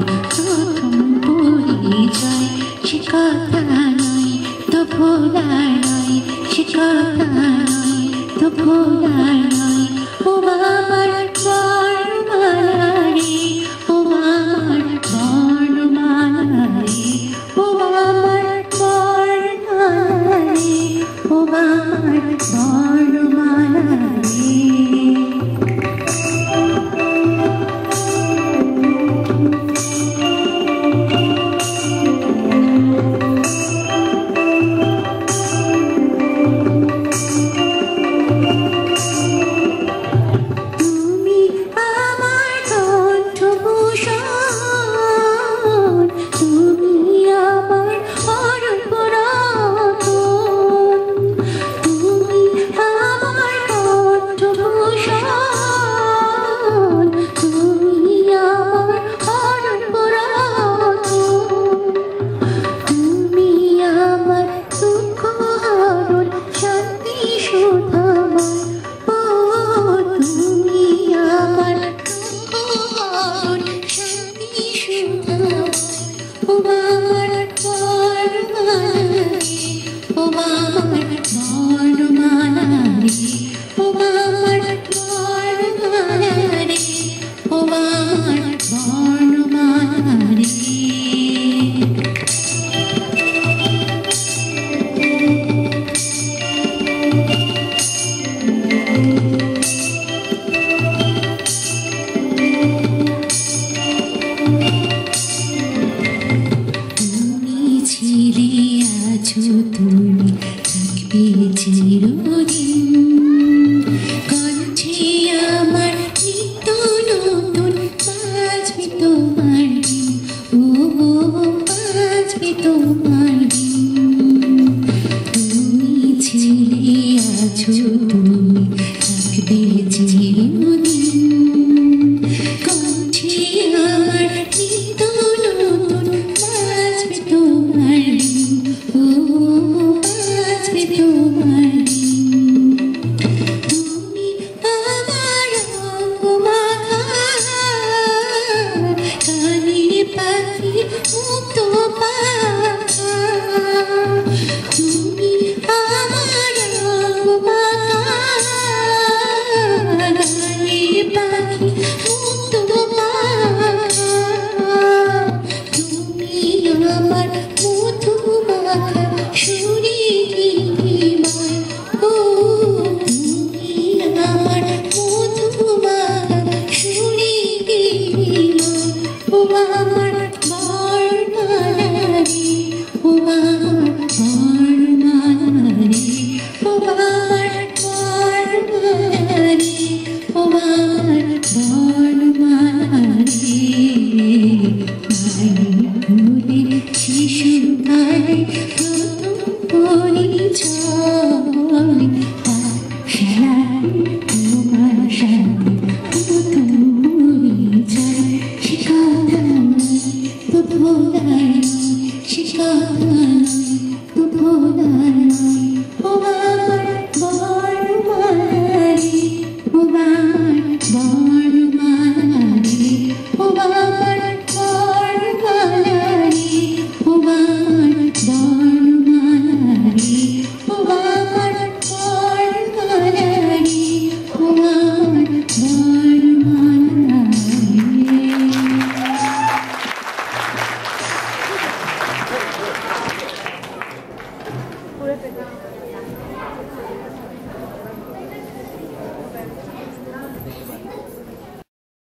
প্রথম পরিচয় সে কথা নয় তো ভোলার নয় সে কথা নয় তো ভোলার নয় ও আমার বর্ণমালা রে ও আমার বর্ণমালা রে ও আমার বর্ণমালা রে ও আমার বর্ণমালা রে তুমি থাকবে চিরদিন কণ্ঠে আমার নিত্য নতুন বাজবে তোমার দিন ও বাজবে তোমার দিন তুমি ছিলে আছো তুমি থাকবে চিরদিন কণ্ঠে আমার নিত্য নতুন বাজবে তোমার দিন ও বাজবে তোমার দিন তুমি আমার মাখা কানের পাখি মুক্ত পাখা তুমি আমার মাখা কানের পাখি মুক্ত পাখা তুমি আমার মধুমাখা সুরে গীতিময় ও তুমি আমার মধুমাখা সুরে গীতিময় ও আমার বর্ণমালা রে ও আমার